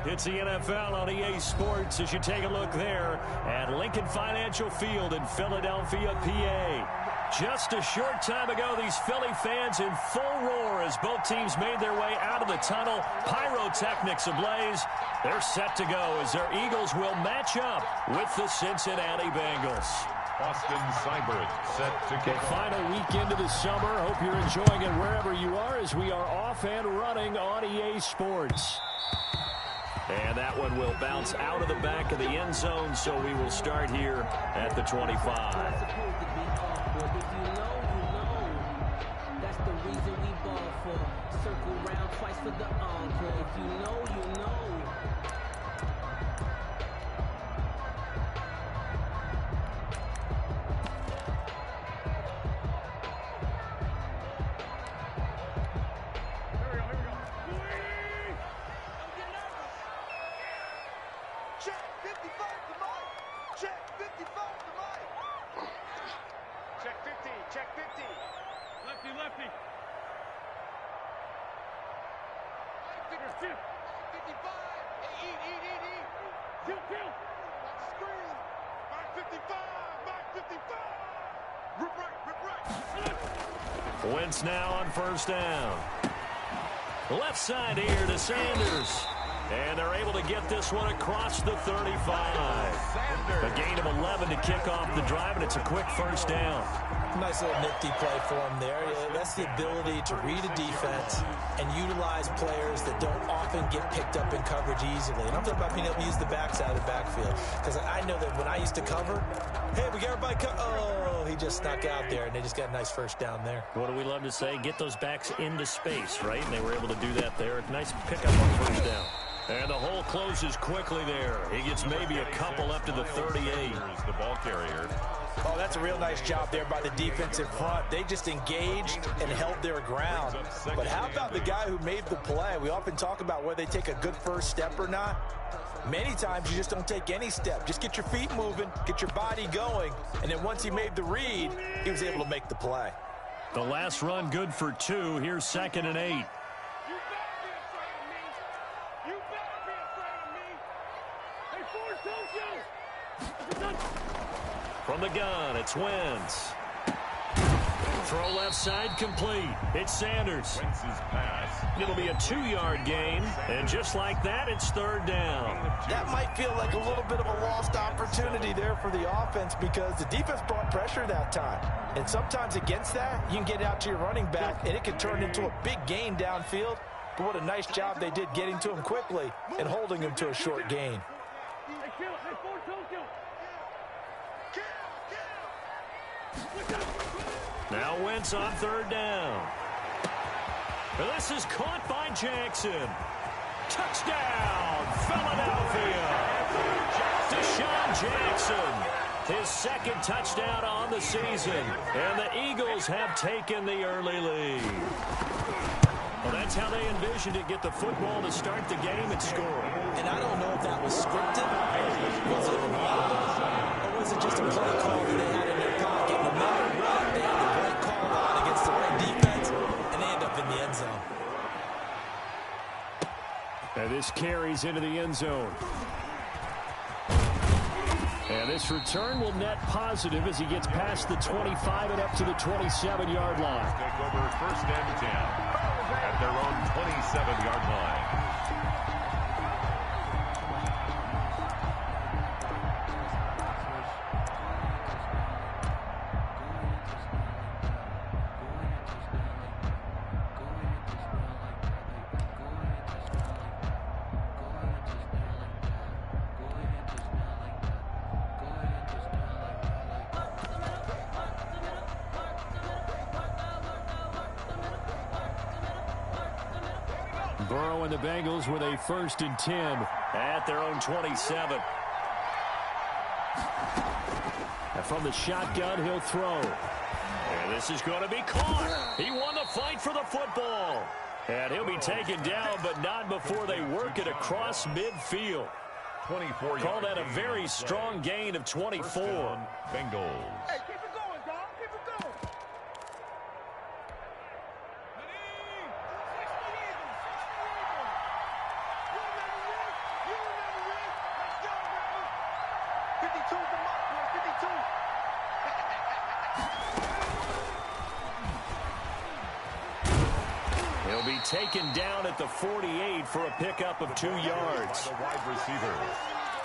It's the NFL on EA Sports as you take a look there at Lincoln Financial Field in Philadelphia, PA. Just a short time ago, these Philly fans in full roar as both teams made their way out of the tunnel. Pyrotechnics ablaze. They're set to go as their Eagles will match up with the Cincinnati Bengals. Austin Seibert set to get final week into the summer. Hope you're enjoying it wherever you are as we are off and running on EA Sports. And that one will bounce out of the back of the end zone, so we will start here at the 25. That's the reason we ball for. Circle round twice for the encore. If you know, you know. Wentz now on first down. Left side here to Sanders. And they're able to get this one across the 35. A gain of 11 to kick off the drive, and it's a quick first down. Nice little nifty play for him there. That's the ability to read a defense and utilize players that don't often get picked up in coverage easily. And I'm talking about being able to use the backs out of the backfield. Because I know that when I used to cover, hey, we got everybody oh, he just snuck out there, and they just got a nice first down there. What do we love to say? Get those backs into space, right? And they were able to do that there. Nice pickup on first down. And the hole closes quickly there. He gets maybe a couple up to the 38. The ball carrier. Oh, that's a real nice job there by the defensive front. They just engaged and held their ground. But how about the guy who made the play? We often talk about whether they take a good first step or not. Many times you just don't take any step. Just get your feet moving, get your body going, and then once he made the read, he was able to make the play. The last run good for 2. Here's 2nd and 8. From the gun, it's Wentz. Throw left side complete. It's Sanders. Wentz's pass. It'll be a 2-yard gain, and just like that, it's 3rd down. That might feel like a little bit of a lost opportunity there for the offense because the defense brought pressure that time. And sometimes against that, you can get out to your running back, and it can turn into a big gain downfield. But what a nice job they did getting to him quickly and holding him to a short gain. Now Wentz on 3rd down. This is caught by Jackson. Touchdown, Philadelphia. Deshaun Jackson, his 2nd touchdown on the season. And the Eagles have taken the early lead. Well, that's how they envisioned it. Get the football to start the game and score. And I don't know if that was scripted. Was it or was it just a play call that they had in their pocket? No matter what, they had the right call on against the right defense, and they end up in the end zone. And this carries into the end zone. And this return will net positive as he gets past the 25 and up to the 27-yard line. Take over 1st and 10 at their own 27-yard line. Burrow and the Bengals with a 1st and 10 at their own 27. And from the shotgun, he'll throw. And this is going to be caught. He won the fight for the football. And he'll be taken down, but not before they work it across midfield. 24. Call that a very strong gain of 24. Bengals. Hey, keep it going, dog. Keep it going. 52 is the mark, boy. 52. He'll be taken down at the 48 for a pickup of 2 yards. The wide receiver.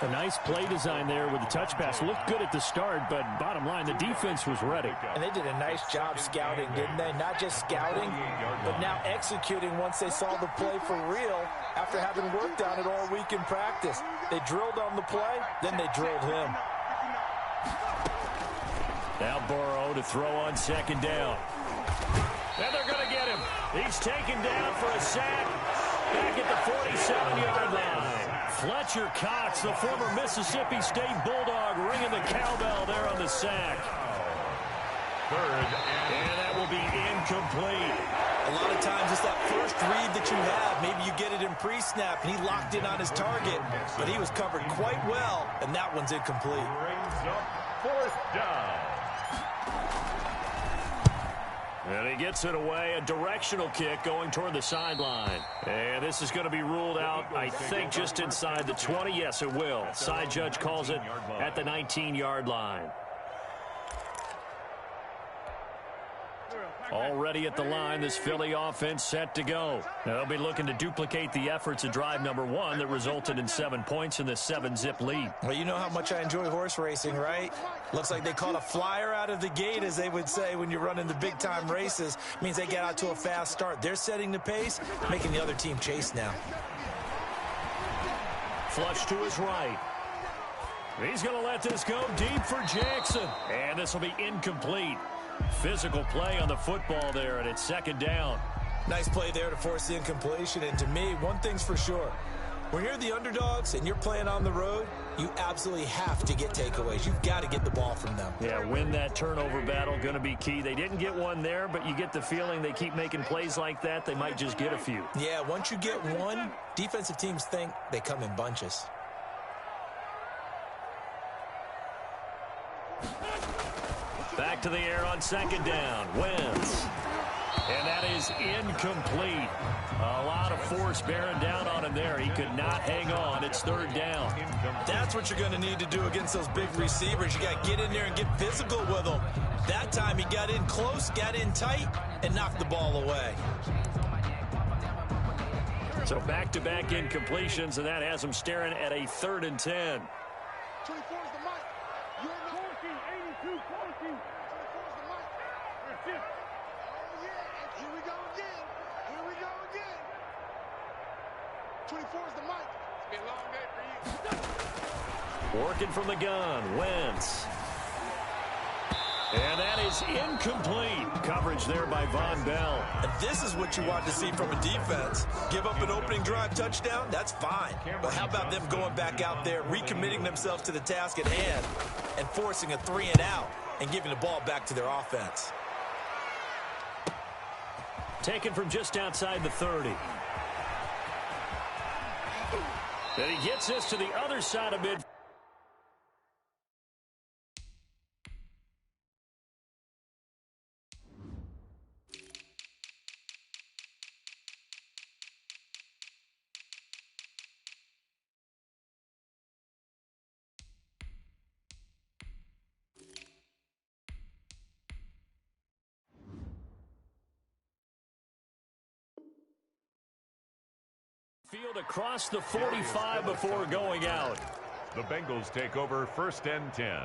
A nice play design there with the touch pass. Looked good at the start, but bottom line, the defense was ready. And they did a nice job scouting, didn't they? Not just scouting, but now executing once they saw the play for real after having worked on it all week in practice. They drilled on the play, then they drilled him. Now Burrow to throw on second down. And they're going to get him. He's taken down for a sack back at the 47-yard line. Fletcher Cox, the former Mississippi State Bulldog, ringing the cowbell there on the sack. Third, and that will be incomplete. A lot of times it's that first read that you have. Maybe you get it in pre-snap, and he locked in on his target, but he was covered quite well, and that one's incomplete. brings up fourth down. And he gets it away, a directional kick going toward the sideline. And this is going to be ruled out, I think, just inside the 20. Yes, it will. Side judge calls it at the 19-yard line. Already at the line, this Philly offense set to go. They'll be looking to duplicate the efforts of drive number 1 that resulted in 7 points in this 7-zip lead. Well, you know how much I enjoy horse racing, right? Looks like they caught a flyer out of the gate, as they would say when you're running the big-time races. Means they get out to a fast start. They're setting the pace, making the other team chase now. Flush to his right. He's going to let this go deep for Jackson. And this will be incomplete. Physical play on the football there, and it's second down. Nice play there to force the incompletion. And to me, one thing's for sure. When you're the underdogs and you're playing on the road, you absolutely have to get takeaways. You've got to get the ball from them. Yeah, win that turnover battle, going to be key. They didn't get one there, but you get the feeling they keep making plays like that, they might just get a few. Yeah, once you get one, defensive teams think they come in bunches. Back to the air on second down. Wentz. And that is incomplete. A lot of force bearing down on him there. He could not hang on. It's third down. That's what you're going to need to do against those big receivers. You got to get in there and get physical with them. That time he got in close, got in tight, and knocked the ball away. So back-to-back incompletions, and that has him staring at a 3rd and 10. 24 is the mic. You're the 14, 82, 14. 24 is the mic. That's it. Oh, yeah. Here we go again. Here we go again. 24 is the mic. It's been a long day for you. Working from the gun, Wentz. And that is incomplete. Coverage there by Von Bell. And this is what you want to see from a defense. Give up an opening drive touchdown, that's fine. But how about them going back out there, recommitting themselves to the task at hand, and forcing a 3-and-out and giving the ball back to their offense. Taken from just outside the 30. And he gets this to the other side of mid. Field across the 45 before going out. The Bengals take over 1st and 10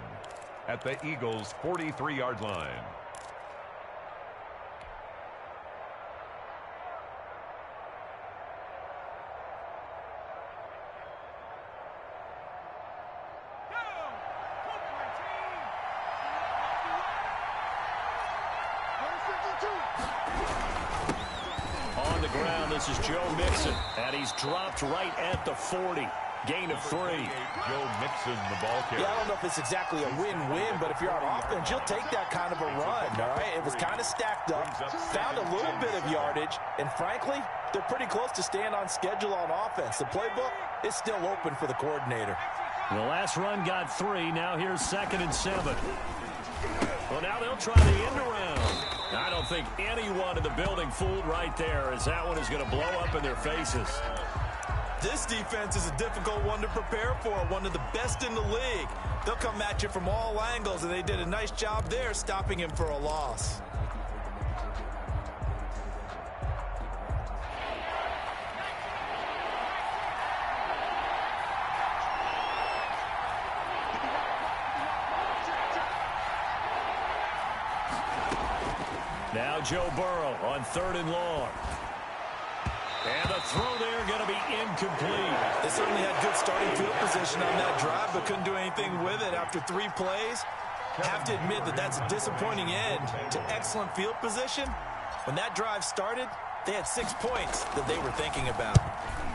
at the Eagles' 43-yard line. This is Joe Mixon, and he's dropped right at the 40. Gain of 3. Joe Mixon, the ball carrier. Yeah, I don't know if it's exactly a win-win, but if you're on offense, you'll take that kind of a run, all right? It was kind of stacked up, found a little bit of yardage, and frankly, they're pretty close to staying on schedule on offense. The playbook is still open for the coordinator. The last run got 3. Now here's 2nd and 7. Well, now they'll try the end around. I don't think anyone in the building fooled right there, as that one is going to blow up in their faces. This defense is a difficult one to prepare for, one of the best in the league. They'll come at you from all angles, and they did a nice job there stopping him for a loss. Now Joe Burrow on 3rd and long. And the throw there going to be incomplete. They certainly had good starting field position on that drive, but couldn't do anything with it after 3 plays. Have to admit that that's a disappointing end to excellent field position. When that drive started, they had 6 points that they were thinking about.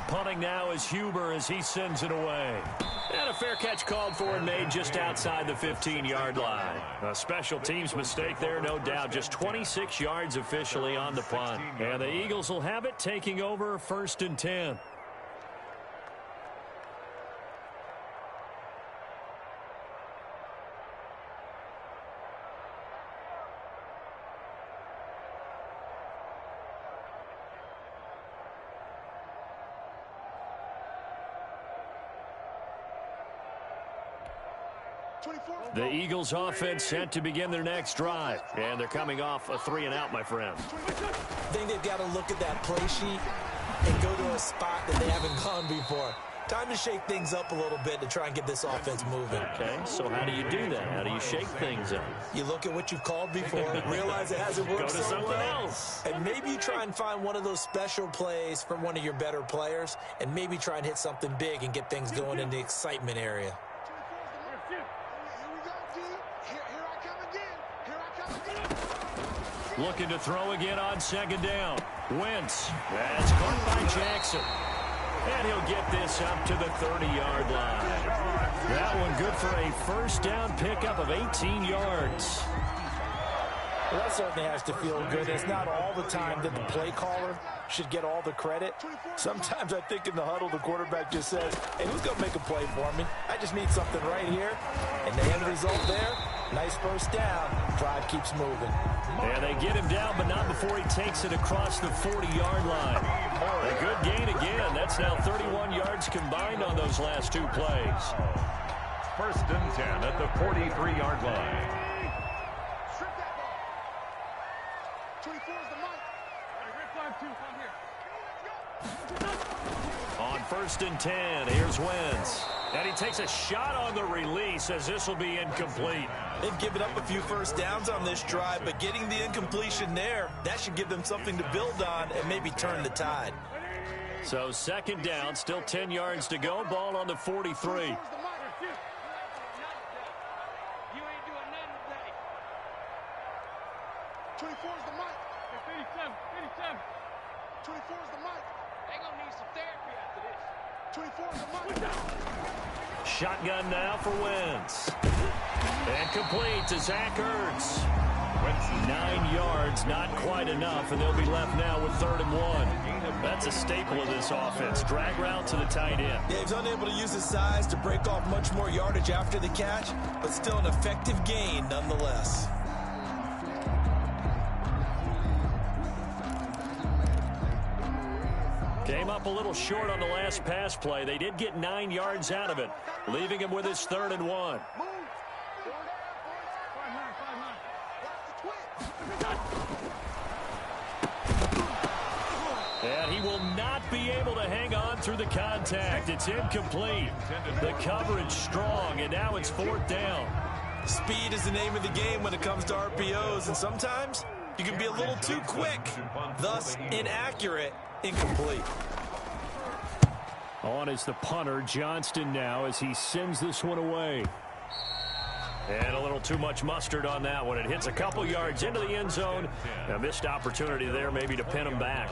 Punting now is Huber as he sends it away. And a fair catch called for and made just outside the 15-yard line. A special teams mistake there, no doubt. Just 26 yards officially on the punt. And the Eagles will have it, taking over 1st and 10. The Eagles offense set to begin their next drive. And they're coming off a 3-and-out, my friend. I think they've got to look at that play sheet and go to a spot that they haven't gone before. Time to shake things up a little bit to try and get this offense moving. Okay, so how do you do that? How do you shake things up? You look at what you've called before, realize it hasn't worked Go to so something well, else. and maybe you try and find one of those special plays from one of your better players, and maybe try and hit something big and get things going in the excitement area. Looking to throw again on 2nd down. Wentz. That's caught by Jackson. And he'll get this up to the 30-yard line. That one good for a 1st down pickup of 18 yards. Well, that certainly has to feel good. It's not all the time that the play caller should get all the credit. Sometimes I think in the huddle, the quarterback just says, hey, who's going to make a play for me? I just need something right here. And the end result there, nice 1st down. Drive keeps moving. And they get him down, but not before he takes it across the 40-yard line. A good gain again. That's now 31 yards combined on those last 2 plays. 1st and 10 at the 43-yard line. On 1st and 10, here's Wentz. And he takes a shot on the release as this will be incomplete. They've given up a few 1st downs on this drive, but getting the incompletion there, that should give them something to build on and maybe turn the tide. So 2nd down, still 10 yards to go. Ball on the 43. Shotgun now for Wentz. And complete to Zach Ertz. 9 yards, not quite enough, and they'll be left now with 3rd and 1. That's a staple of this offense. Drag route to the tight end. Yeah, he's unable to use his size to break off much more yardage after the catch, but still an effective gain nonetheless. Came up a little short on the last pass play. They did get 9 yards out of it, leaving him with his 3rd and 1. And he will not be able to hang on through the contact. It's incomplete. The coverage strong, and now it's 4th down. Speed is the name of the game when it comes to RPOs, and sometimes you can be a little too quick, thus inaccurate, incomplete. On is the punter, Johnston, now as he sends this one away. And a little too much mustard on that one. It hits a couple yards into the end zone. A missed opportunity there maybe to pin him back.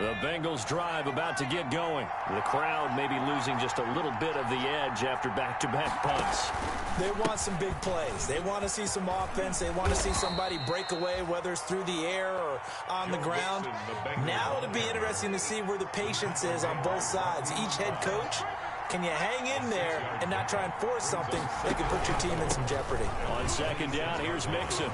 The Bengals drive about to get going. The crowd may be losing just a little bit of the edge after back-to-back punts. They want some big plays. They want to see some offense. They want to see somebody break away, whether it's through the air or on the ground. Now it'll be interesting to see where the patience is on both sides. Each head coach, can you hang in there and not try and force something that could put your team in some jeopardy? On 2nd down, here's Mixon.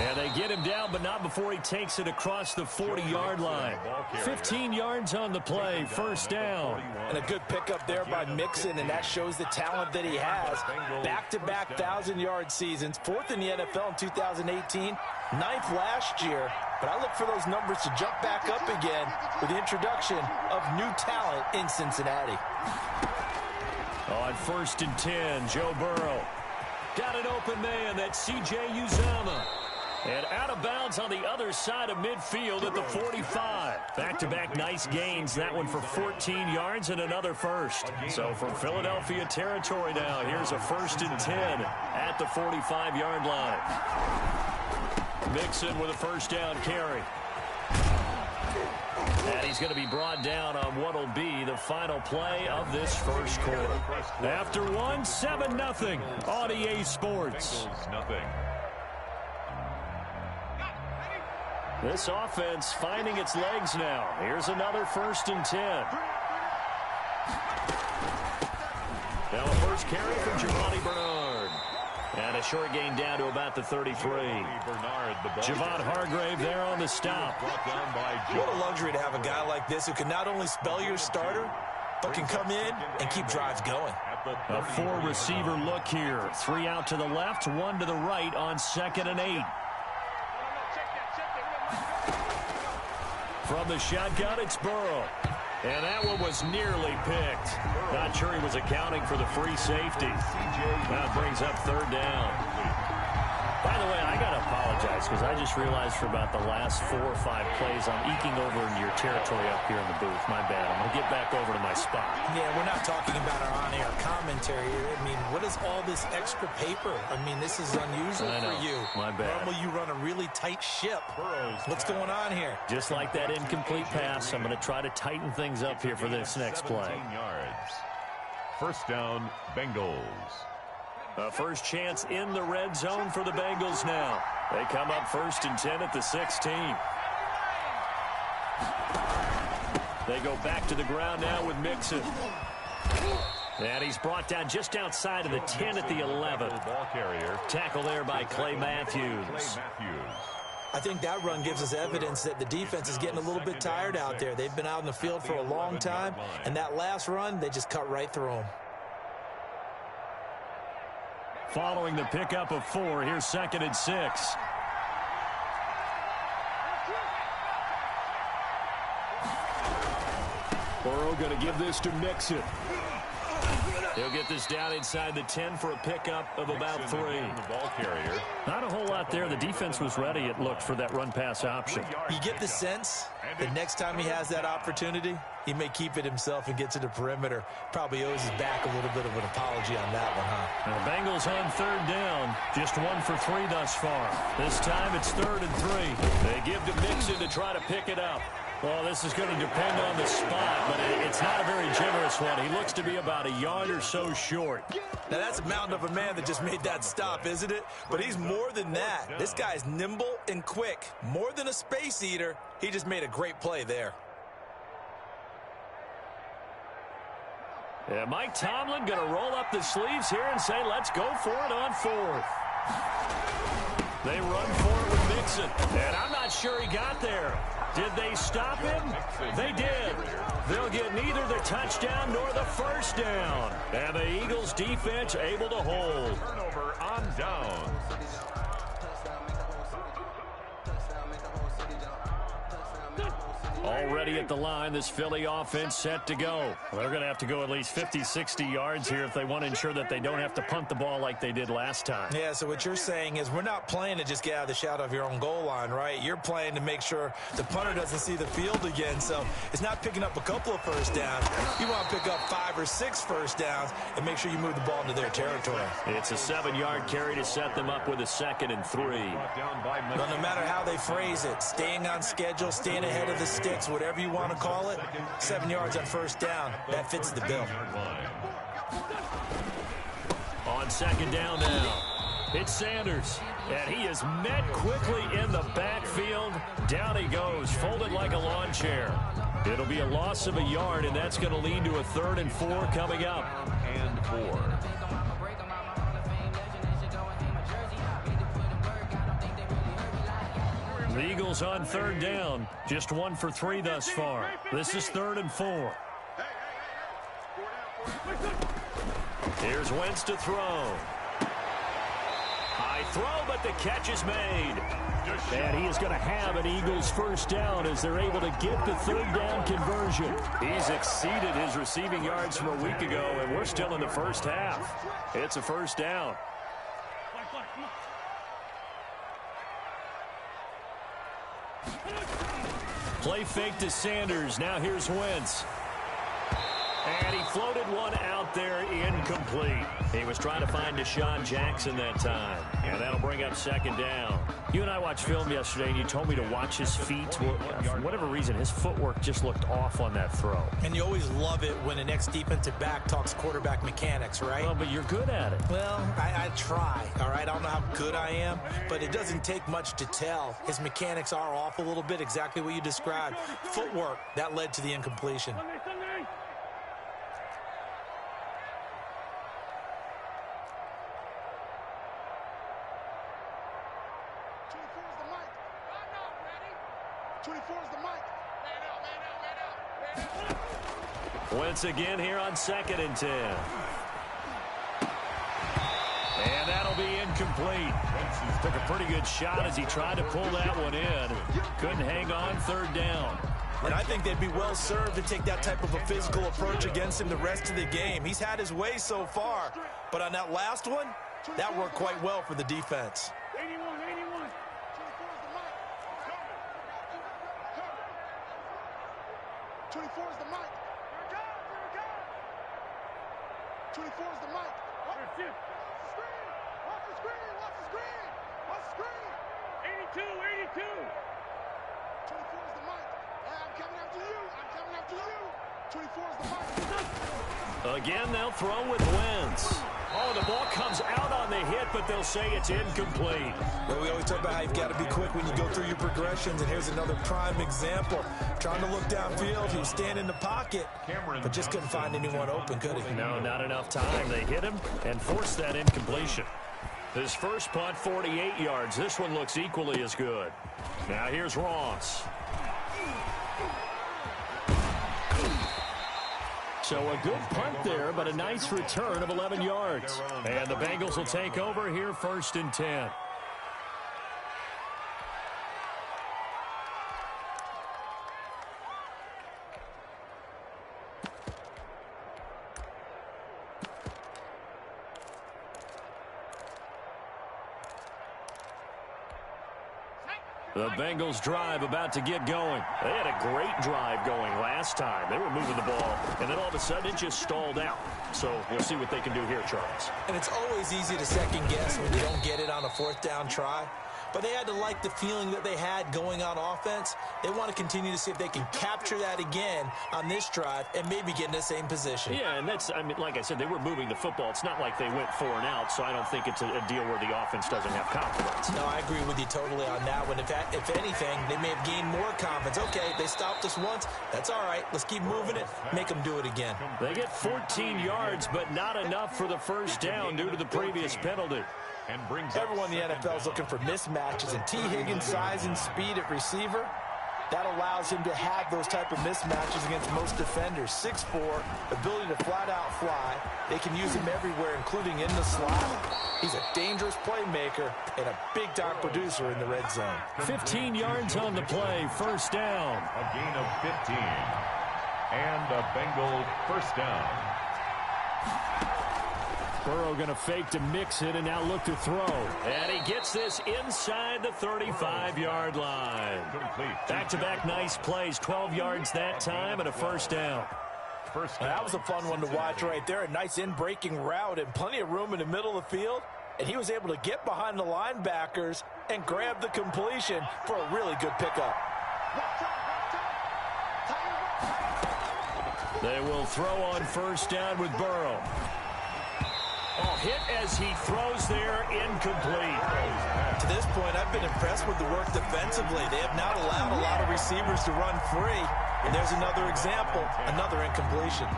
And they get him down, but not before he takes it across the 40-yard line. 15 yards on the play, first down. And a good pickup there by Mixon, and that shows the talent that he has. Back-to-back 1,000-yard seasons, 4th in the NFL in 2018, 9th last year. But I look for those numbers to jump back up again with the introduction of new talent in Cincinnati. On 1st and 10, Joe Burrow. Got an open man, that's C.J. Uzomah. And out of bounds on the other side of midfield at the 45. Back-to-back nice gains. That one for 14 yards and another first. So from Philadelphia territory now, here's a 1st and 10 at the 45-yard line. Mixon with a first down carry. And he's going to be brought down on what will be the final play of this first quarter. After one, 7-0 on EA Sports. Nothing. This offense finding its legs now. Here's another 1st and 10. Now a first carry from Giovanni Bernard. And a short gain down to about the 33. Javon Hargrave there on the stop. What a luxury to have a guy like this who can not only spell your starter, but can come in and keep drives going. A 4-receiver look here. 3 out to the left, 1 to the right on 2nd and 8. From the shotgun, it's Burrow. And that one was nearly picked. Not sure he was accounting for the free safety. That brings up 3rd down. By the way, I got to apologize because I just realized for about the last 4 or 5 plays I'm eking over into your territory up here in the booth. My bad. I'm going to get back over to my spot. Yeah, we're not talking about our on-air commentary here. I mean, what is all this extra paper? I mean, this is unusual for you. My bad. Normally you run a really tight ship. What's going on here? Just like that incomplete pass, I'm going to try to tighten things up here for this next play. Yards. First down, Bengals. A first chance in the red zone for the Bengals now. They come up 1st and 10 at the 16. They go back to the ground now with Mixon. And he's brought down just outside of the 10 at the 11. Tackle there by Clay Matthews. I think that run gives us evidence that the defense is getting a little bit tired out there. They've been out in the field for a long time, and that last run, they just cut right through them. Following the pickup of 4, here's 2nd and 6. Burrow going to give this to Mixon. He'll get this down inside the 10 for a pickup of about 3. Not a whole lot there. The defense was ready, it looked, for that run-pass option. You get the sense that next time he has that opportunity, he may keep it himself and get to the perimeter. Probably owes his back a little bit of an apology on that one, huh? And the Bengals on 3rd down. Just 1 for 3 thus far. This time it's 3rd and 3. They give to Mixon to try to pick it up. Well, this is going to depend on the spot, but it's not a very generous one. He looks to be about a yard or so short. Now, that's a mountain of a man that just made that stop, isn't it? But he's more than that. This guy's nimble and quick. More than a space eater. He just made a great play there. Yeah, Mike Tomlin going to roll up the sleeves here and say, let's go for it on 4th. They run for it with Mixon, and I'm not sure he got there. Did they stop him? They did. They'll get neither the touchdown nor the first down. And the Eagles defense able to hold. Turnover on downs. Already at the line, this Philly offense set to go. They're going to have to go at least 50, 60 yards here if they want to ensure that they don't have to punt the ball like they did last time. Yeah, so what you're saying is we're not playing to just get out of the shadow of your own goal line, right? You're playing to make sure the punter doesn't see the field again. So it's not picking up a couple of first downs. You want to pick up 5 or 6 first downs and make sure you move the ball into their territory. It's a 7-yard carry to set them up with a 2nd and 3. But no matter how they phrase it, staying on schedule, staying ahead of the sticks, whatever you want to call it, 7 yards on first down, that fits the bill. On 2nd down now, it's Sanders, and he is met quickly in the backfield. Down he goes, folded like a lawn chair. It'll be a loss of a yard, and that's going to lead to a 3rd and 4 coming up. And 4. The Eagles on third down. Just 1 for 3 thus far. This is 3rd and 4. Here's Wentz to throw. High throw, but the catch is made. And he is going to have an Eagles first down as they're able to get the 3rd down conversion. He's exceeded his receiving yards from a week ago, and we're still in the first half. It's a first down. Play fake to Sanders. Now here's Wentz. And he floated one out there, incomplete. He was trying to find Deshaun Jackson that time. And that'll bring up 2nd down. You and I watched film yesterday, and you told me to watch his feet. For whatever reason, his footwork just looked off on that throw. And you always love it when an ex-defensive back talks quarterback mechanics, right? Well, but you're good at it. Well, I try, all right? I don't know how good I am, but it doesn't take much to tell. His mechanics are off a little bit, exactly what you described. Footwork, that led to the incompletion. Wentz again here on 2nd and 10. And that'll be incomplete. Took a pretty good shot as he tried to pull that one in. Couldn't hang on 3rd down. And I think they'd be well served to take that type of a physical approach against him the rest of the game. He's had his way so far. But on that last one, that worked quite well for the defense. 24 is the mic. 24 is the mic. Watch the screen. Watch the screen. Watch the screen. Watch the screen. 82, 82. 24 is the mic. Hey, I'm coming after you. I'm coming after you. 24 is the mic. Again, they'll throw with Wentz. Oh, the ball comes out on the hit, but they'll say it's incomplete. Well, we always talk about how you've got to be quick when you go through your progressions, and here's another prime example. Trying to look downfield, he was standing in the pocket, but just couldn't find anyone open, could he? No, not enough time. They hit him and forced that incompletion. His first punt, 48 yards. This one looks equally as good. Now here's Ross. So a good punt there, but a nice return of 11 yards. And the Bengals will take over here 1st and 10. The Bengals drive about to get going. They had a great drive going last time. They were moving the ball, and then all of a sudden it just stalled out. So we'll see what they can do here, Charles. And it's always easy to second guess when you don't get it on a 4th down try. But they had to like the feeling that they had going on offense. They want to continue to see if they can capture that again on this drive and maybe get in the same position. Yeah, and that's, I mean, like I said, they were moving the football. It's not like they went 4 and out, so I don't think it's a deal where the offense doesn't have confidence. No, I agree with you totally on that one. If anything, they may have gained more confidence. Okay, they stopped us once. That's all right. Let's keep moving it. Make them do it again. They get 14 yards, but not enough for the first down due to the previous penalty. Everyone in the NFL is looking for mismatches, and T. Higgins' size and speed at receiver, that allows him to have those type of mismatches against most defenders. 6'4", ability to flat-out fly. They can use him everywhere, including in the slot. He's a dangerous playmaker and a big-time producer in the red zone. 15 yards on the play, first down. A gain of 15. And a Bengal first down. Burrow going to fake to mix it and now look to throw. And he gets this inside the 35-yard line. Back-to-back nice plays, 12 yards that time and a first down. That was a fun one to watch right there. A nice in-breaking route and plenty of room in the middle of the field. And he was able to get behind the linebackers and grab the completion for a really good pickup. They will throw on first down with Burrow. Oh, hit as he throws there, incomplete. To this point, I've been impressed with the work defensively. They have not allowed a lot of receivers to run free. And there's another example, another incompletion.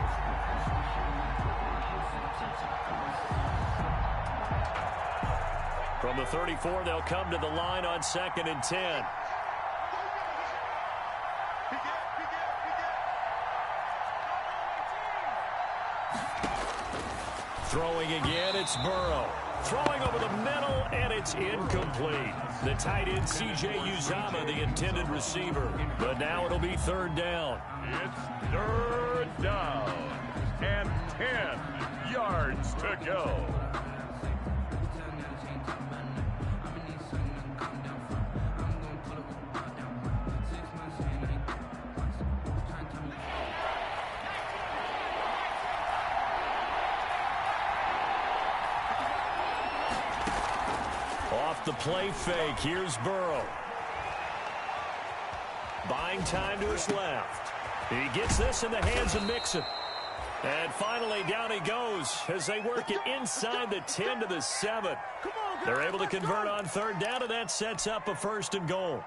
From the 34, they'll come to the line on 2nd and 10. Throwing again, it's Burrow. Throwing over the middle, and it's incomplete. The tight end, C.J. Uzomah, the intended receiver. But now it'll be third down. It's third down. And 10 yards to go. Off the play fake, here's Burrow. Buying time to his left. He gets this in the hands of Mixon. And finally, down he goes as they work it inside the 10 to the 7. They're able to convert on third down, and that sets up a first and goal.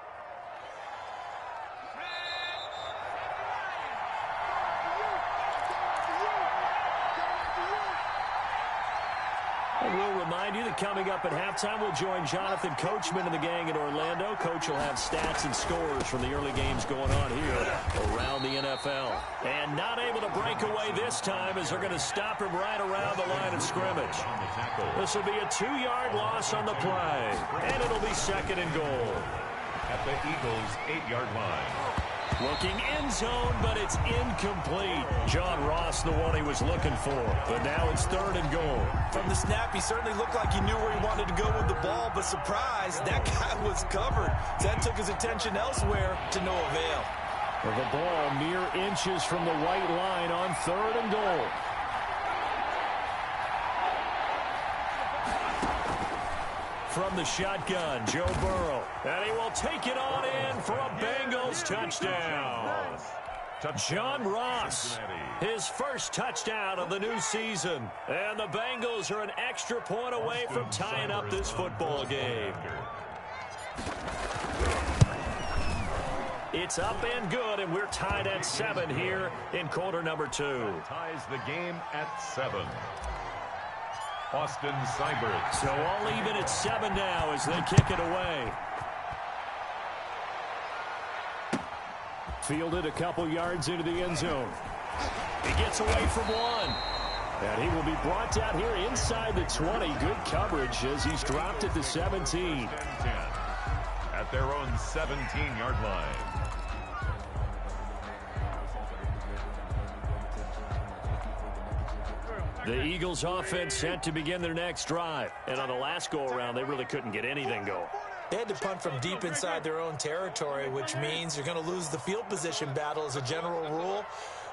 We'll remind you that coming up at halftime, we'll join Jonathan Coachman and the gang in Orlando. Coach will have stats and scores from the early games going on here around the NFL. And not able to break away this time as they're going to stop him right around the line of scrimmage. This will be a 2-yard loss on the play, and it'll be second and goal. At the Eagles' 8-yard line. Looking end zone, but it's incomplete. John Ross, the one he was looking for. But now it's third and goal. From the snap, he certainly looked like he knew where he wanted to go with the ball, but surprise, that guy was covered. So that took his attention elsewhere to no avail. The ball mere inches from the white line on third and goal. From the shotgun, Joe Burrow. And he will take it on in for a Bengals touchdown. John Ross, his first touchdown of the new season. And the Bengals are an extra point away from tying up this football game. It's up and good, and we're tied at 7 here in quarter number 2. Ties the game at 7. Austin Seibert. So all even at 7 now as they kick it away. Fielded a couple yards into the end zone. He gets away from one. And he will be brought down here inside the 20. Good coverage as he's dropped at the 17. At their own 17-yard line. The Eagles offense set to begin their next drive. And on the last go-around, they really couldn't get anything going. They had to punt from deep inside their own territory, which means you're going to lose the field position battle as a general rule.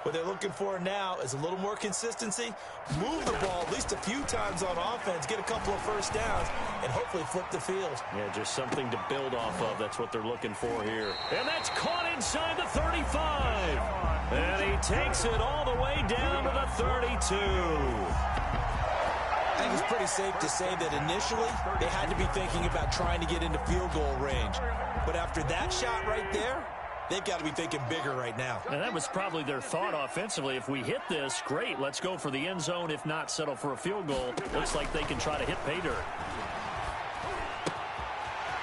What they're looking for now is a little more consistency, move the ball at least a few times on offense, get a couple of first downs, and hopefully flip the field. Yeah, just something to build off of. That's what they're looking for here. And that's caught inside the 35. And he takes it all the way down to the 32. I think it's pretty safe to say that initially they had to be thinking about trying to get into field goal range. But after that shot right there, they've got to be thinking bigger right now. And that was probably their thought offensively. If we hit this, great. Let's go for the end zone. If not, settle for a field goal. Looks like they can try to hit pay dirt.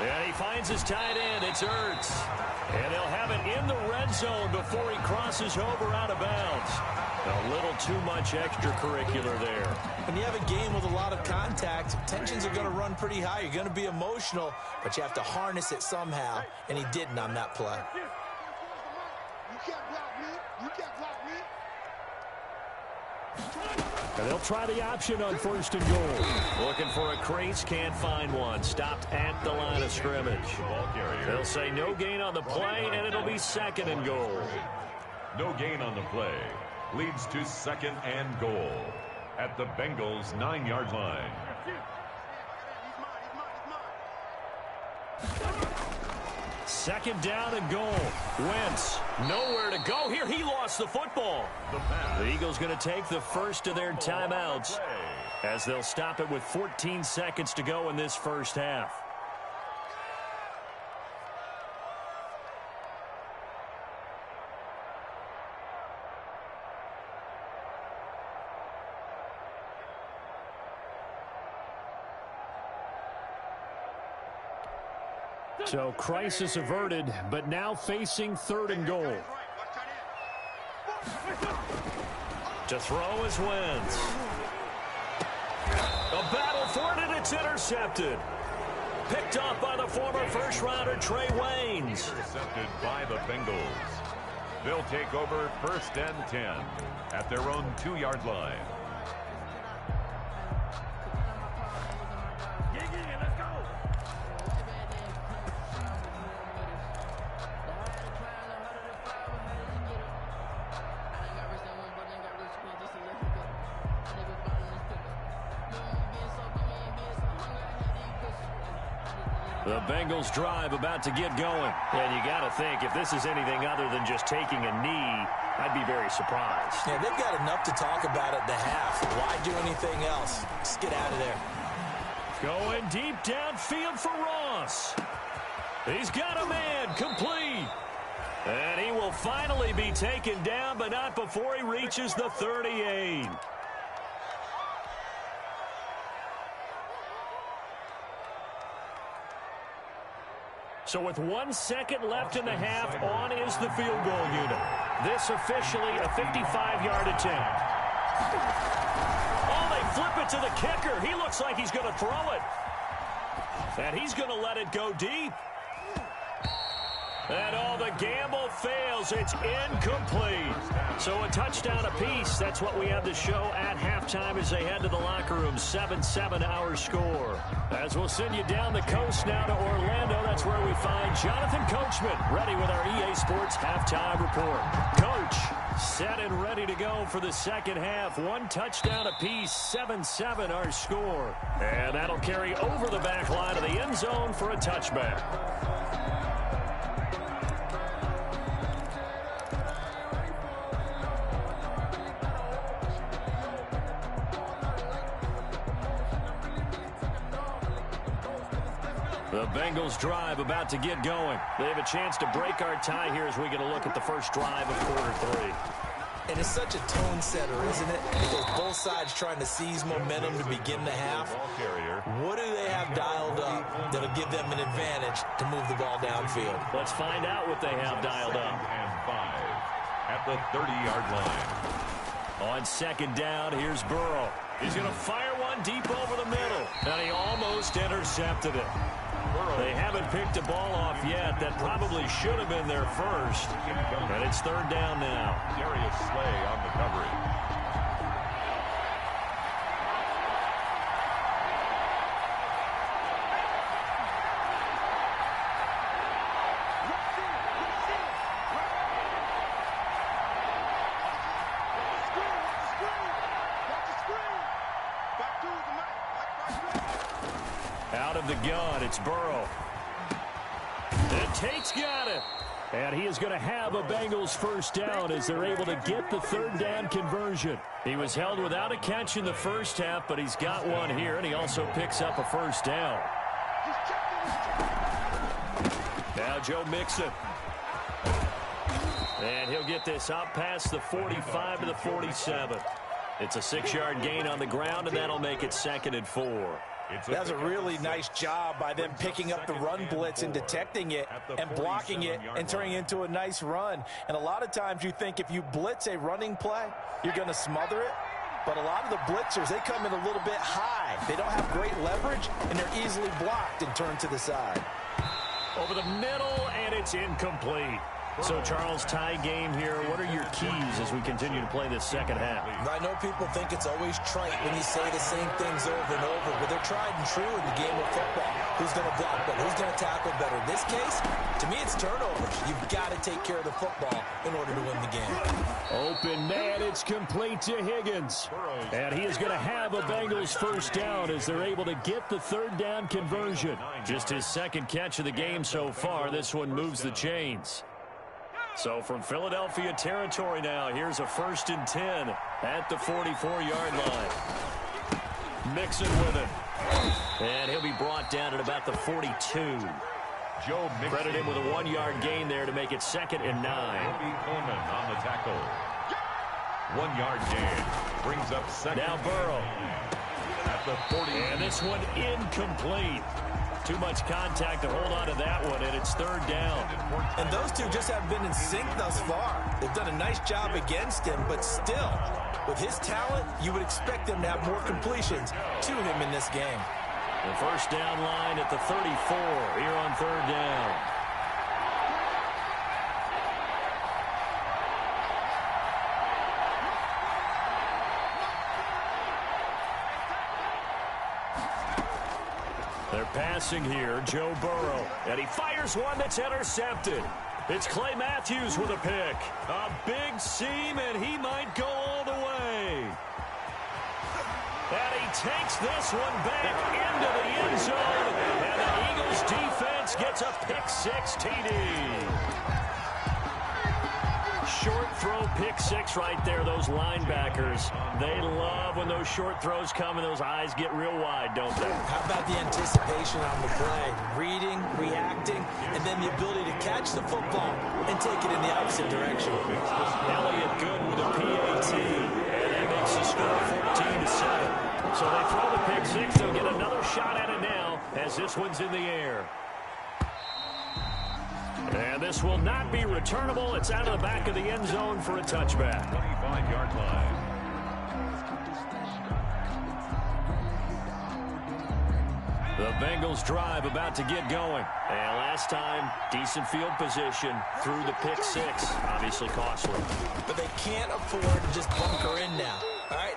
And he finds his tight end. It's Ertz. And they'll have it in the red zone before he crosses over out of bounds. A little too much extracurricular there. When you have a game with a lot of contact, tensions are going to run pretty high. You're going to be emotional, but you have to harness it somehow, and he didn't on that play. You can't block me. You can't block me. And they'll try the option on first and goal. Looking for a crease, can't find one. Stopped at the line of scrimmage. They'll say no gain on the play, and it'll be second and goal. No gain on the play. Leads to second and goal at the Bengals' 9-yard line. Second down and goal. Wentz, nowhere to go here. He lost the football. The Eagles going to take the first of their timeouts as they'll stop it with 14 seconds to go in this first half. So crisis averted, but now facing third and goal. To throw is Wentz. for it, and it's intercepted. Picked off by the former first-rounder Trey Waynes. Intercepted by the Bengals. They'll take over 1st and 10 at their own 2-yard line. The Bengals drive about to get going. And you got to think, if this is anything other than just taking a knee, I'd be very surprised. Yeah, they've got enough to talk about at the half. Why do anything else? Just get out of there. Going deep downfield for Ross. He's got a man, complete. And he will finally be taken down, but not before he reaches the 38. So with 1 second left in the half, on is the field goal unit. This officially a 55-yard attempt. Oh, they flip it to the kicker. He looks like he's going to throw it. And he's going to let it go deep. And the gamble fails. It's incomplete. So a touchdown apiece. That's what we have to show at halftime as they head to the locker room. 7-7 our score. As we'll send you down the coast now to Orlando. That's where we find Jonathan Coachman ready with our EA Sports halftime report. Coach, set and ready to go for the second half. 1 touchdown apiece. 7-7 our score. And that'll carry over the back line of the end zone for a touchback. The Bengals drive about to get going. They have a chance to break our tie here as we get a look at the first drive of quarter 3. And it's such a tone setter, isn't it? Because both sides trying to seize momentum to begin the half. What do they have dialed up that'll give them an advantage to move the ball downfield? Let's find out what they have dialed up. And 5 at the 30-yard line. On second down, here's Burrow. He's going to fire one deep over the middle. And he almost intercepted it. They haven't picked a ball off yet. That probably should have been their first. And it's third down now. Darius Slay on the coverage. Out of the gun, it's Burrow. And Tate's got it. And he is going to have a Bengals first down as they're able to get the third down conversion. He was held without a catch in the first half, but he's got one here, and he also picks up a first down. Now Joe Mixon. And he'll get this up past the 45 to the 47. It's a 6-yard gain on the ground, and that'll make it 2nd and 4. That's a really nice job by them picking up the run blitz and detecting it and blocking it and turning it into a nice run. And a lot of times you think if you blitz a running play, you're going to smother it. But a lot of the blitzers, they come in a little bit high. They don't have great leverage, and they're easily blocked and turned to the side. Over the middle, and it's incomplete. So, Charles, tie game here. What are your keys as we continue to play this second half? I know people think it's always trite when you say the same things over and over, but they're tried and true in the game of football. Who's going to block better? Who's going to tackle better? In this case, to me, it's turnovers. You've got to take care of the football in order to win the game. Open man, it's complete to Higgins. And he is going to have a Bengals first down as they're able to get the third down conversion. Just his second catch of the game so far. This one moves the chains. So from Philadelphia territory now, here's a 1st and 10 at the 44-yard line. Mixon with it. And he'll be brought down at about the 42. Joe Mixon. Credit him with a 1-yard gain there to make it 2nd and 9. Coleman on the tackle. 1-yard gain. Brings up 2nd. Now Burrow. At the 40. And this one incomplete. Too much contact to hold on to that one, and it's third down. And those two just haven't been in sync thus far. They've done a nice job against him, but still, with his talent, you would expect them to have more completions to him in this game. The first down line at the 34 here on third down. They're passing here, Joe Burrow, and he fires one that's intercepted. It's Clay Matthews with a pick. A big seam, and he might go all the way. And he takes this one back into the end zone, and the Eagles defense gets a pick-6 TD. Short throw pick-6 right there, those linebackers. They love when those short throws come and those eyes get real wide, don't they? How about the anticipation on the play? Reading, reacting, and then the ability to catch the football and take it in the opposite direction. Elliott good with a PAT, and that makes the score 14-7. So they throw the pick-6. They'll get another shot at it now as this one's in the air. And this will not be returnable. It's out of the back of the end zone for a touchback. 25-yard line. The Bengals drive about to get going. And last time, decent field position through the pick-6. Obviously costly. But they can't afford to just bunker in now. All right,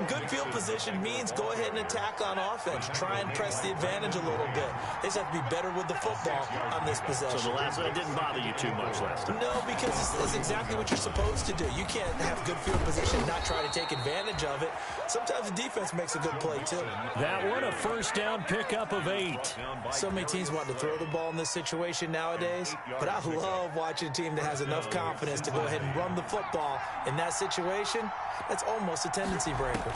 good field position means go ahead and attack on offense. Try and press the advantage a little bit. They just have to be better with the football on this possession. So the last one didn't bother you too much last time? No, because it's exactly what you're supposed to do. You can't have good field position and not try to take advantage of it. Sometimes the defense makes a good play, too. That one, a first down pickup of 8. So many teams want to throw the ball in this situation nowadays, but I love watching a team that has enough confidence to go ahead and run the football in that situation. That's almost a tendency breaker.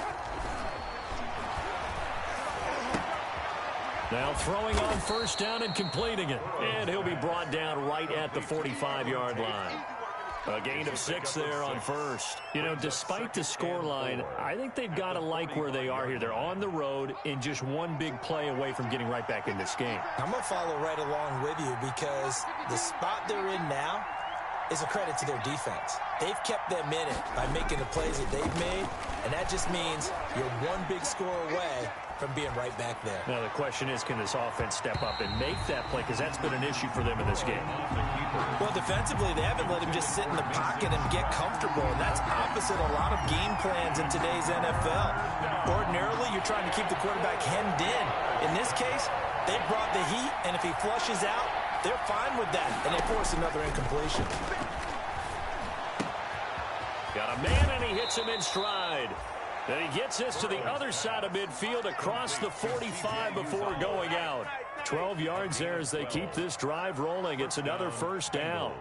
Now throwing on first down and completing it. And he'll be brought down right at the 45-yard line. A gain of 6 there on first. You know, despite the scoreline, I think they've got to like where they are here. They're on the road and just one big play away from getting right back in this game. I'm going to follow right along with you because the spot they're in now is a credit to their defense. They've kept them in it by making the plays that they've made, and that just means you're one big score away from being right back there. Now the question is, can this offense step up and make that play? Because that's been an issue for them in this game. Well, defensively, they haven't let him just sit in the pocket and get comfortable, and that's opposite a lot of game plans in today's NFL. Ordinarily, you're trying to keep the quarterback hemmed in. In this case, they brought the heat, and if he flushes out, they're fine with that, and they force another incompletion. Got a man, and he hits him in stride. Then he gets this to the other side of midfield across the 45 before going out. 12 yards there as they keep this drive rolling. It's another first down.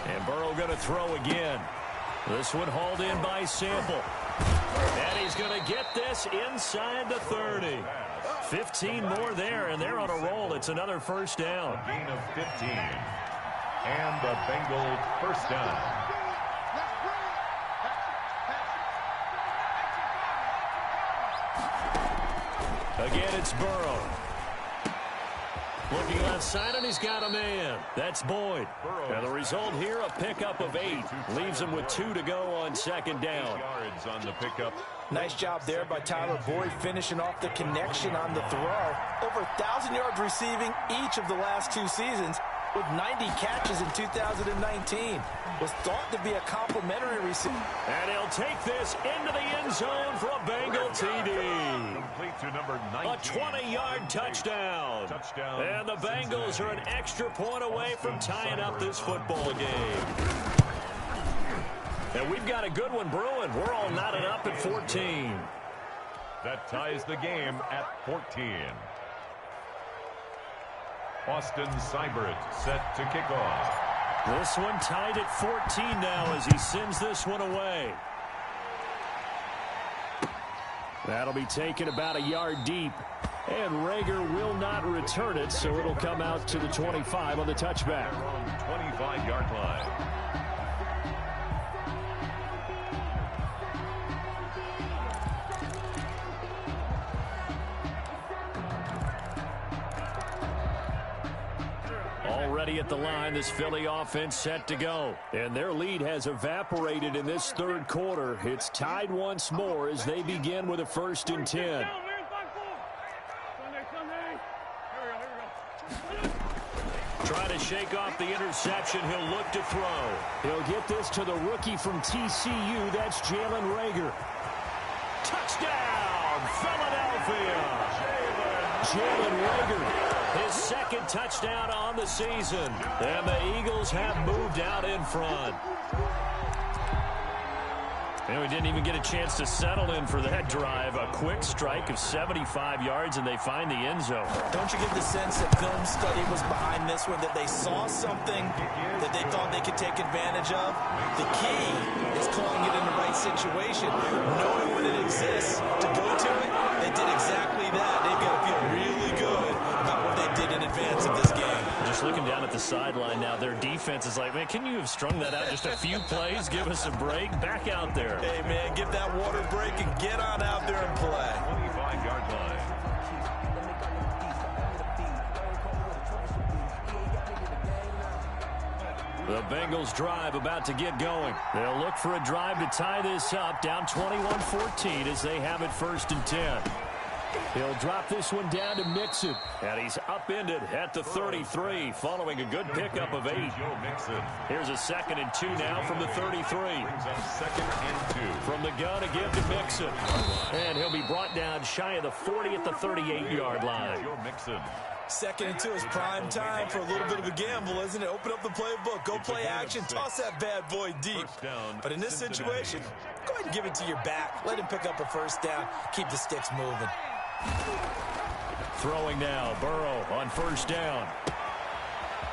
And Burrow going to throw again. This one hauled in by Sample. And he's going to get this inside the 30. 15 more there, and they're on a roll. It's another first down. Gain of 15. And the Bengals first down. Again, it's Burrow. Looking left side, and he's got a man. That's Boyd. And the result here, a pickup of 8. Leaves him with 2 to go on second down. 8 yards on the pickup. Nice job there by Tyler Boyd finishing off the connection on the throw. Over 1,000 yards receiving each of the last 2 seasons with 90 catches in 2019. Was thought to be a complimentary receiver. And he'll take this into the end zone for a Bengal TD. Complete to number 19. A 20-yard touchdown. And the Bengals are an extra point away from tying up this football game. And we've got a good one brewing. We're all knotted up at 14. That ties the game at 14. Austin Seibert set to kick off. This one tied at 14 now as he sends this one away. That'll be taken about a yard deep. And Rager will not return it, so it'll come out to the 25 on the touchback. 25-yard line. Already at the line, this Philly offense set to go. And their lead has evaporated in this third quarter. It's tied once more as they begin with a 1st and 10. Trying to shake off the interception. He'll look to throw. He'll get this to the rookie from TCU. That's Jalen Rager. Touchdown, Philadelphia. Jalen Rager. His 2nd touchdown on the season. And the Eagles have moved out in front. And we didn't even get a chance to settle in for that drive. A quick strike of 75 yards, and they find the end zone. Don't you get the sense that film study was behind this one, that they saw something that they thought they could take advantage of? The key is calling it in the right situation, knowing when it exists to go to it. They did exactly that. They've got to feel really good about what they did in advance of this game. Just looking down at the sideline now, their defense is like, man, can you have strung that out just a few plays? Give us a break. Back out there. Hey, man, get that water break and get on out there and play. 25-yard line. The Bengals drive about to get going. They'll look for a drive to tie this up, down 21-14 as they have it 1st and 10. He'll drop this one down to Mixon, and he's upended at the 33 following a good pickup of 8. Here's a 2nd and 2 now from the 33. Brings up 2nd and 2. From the gun again to Mixon, and he'll be brought down shy of the 40 at the 38-yard line. 2nd and 2 is prime time for a little bit of a gamble, isn't it? Open up the playbook, go play action, toss that bad boy deep. But in this situation, go ahead and give it to your back. Let him pick up a 1st down, keep the sticks moving. Throwing now, Burrow on 1st down.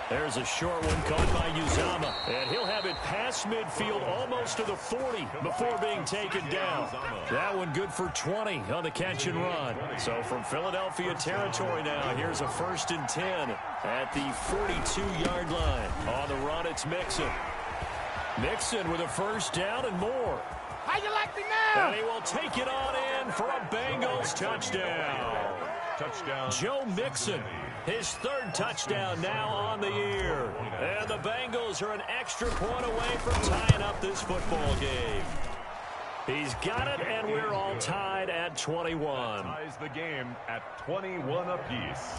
There's a short one caught by Uzama, and he'll have it past midfield almost to the 40 before being taken down. That one good for 20 on the catch and run. So from Philadelphia territory now, here's a 1st and 10 at the 42-yard line. On the run, it's Mixon. Mixon with a 1st down and more. How you like me now? And he will take it on in for a Bengals touchdown. Joe Mixon, his 3rd touchdown now on the year. And the Bengals are an extra point away from tying up this football game. He's got it, and we're all tied at 21. Ties the game at 21 apiece.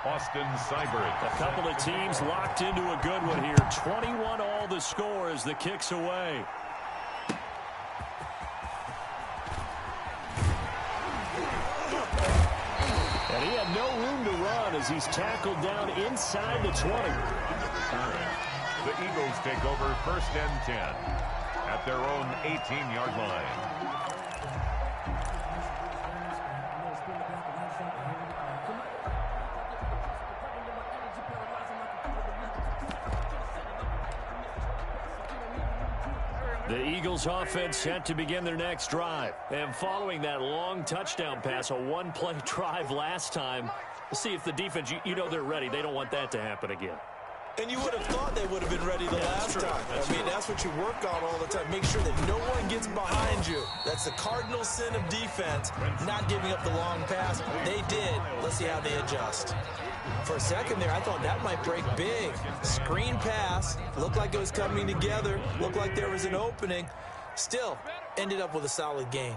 Austin Seibert. A couple of teams locked into a good one here. 21 all the score as the kick's away. And he had no room to run as he's tackled down inside the 20. The Eagles take over 1st and 10 at their own 18-yard line. The Eagles offense set to begin their next drive. And following that long touchdown pass, a one-play drive last time, we'll see if the defense, you know they're ready. They don't want that to happen again. And you would have thought they would have been ready the last time. I mean, that's what you work on all the time. Make sure that no one gets behind you. That's the cardinal sin of defense, not giving up the long pass. They did. Let's see how they adjust. For a second there, I thought that might break big. Screen pass. Looked like it was coming together. Looked like there was an opening. Still, ended up with a solid game.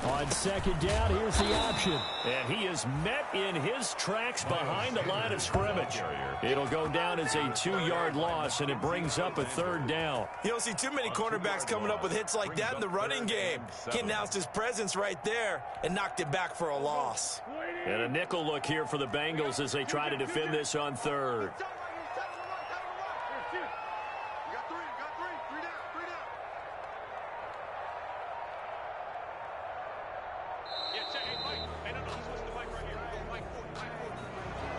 On 2nd down, here's the option. And he is met in his tracks behind the line of scrimmage. It'll go down as a 2-yard loss, and it brings up a 3rd down. You don't see too many cornerbacks coming up with hits like that in the running game. He announced his presence right there and knocked it back for a loss. And a nickel look here for the Bengals as they try to defend this on 3rd.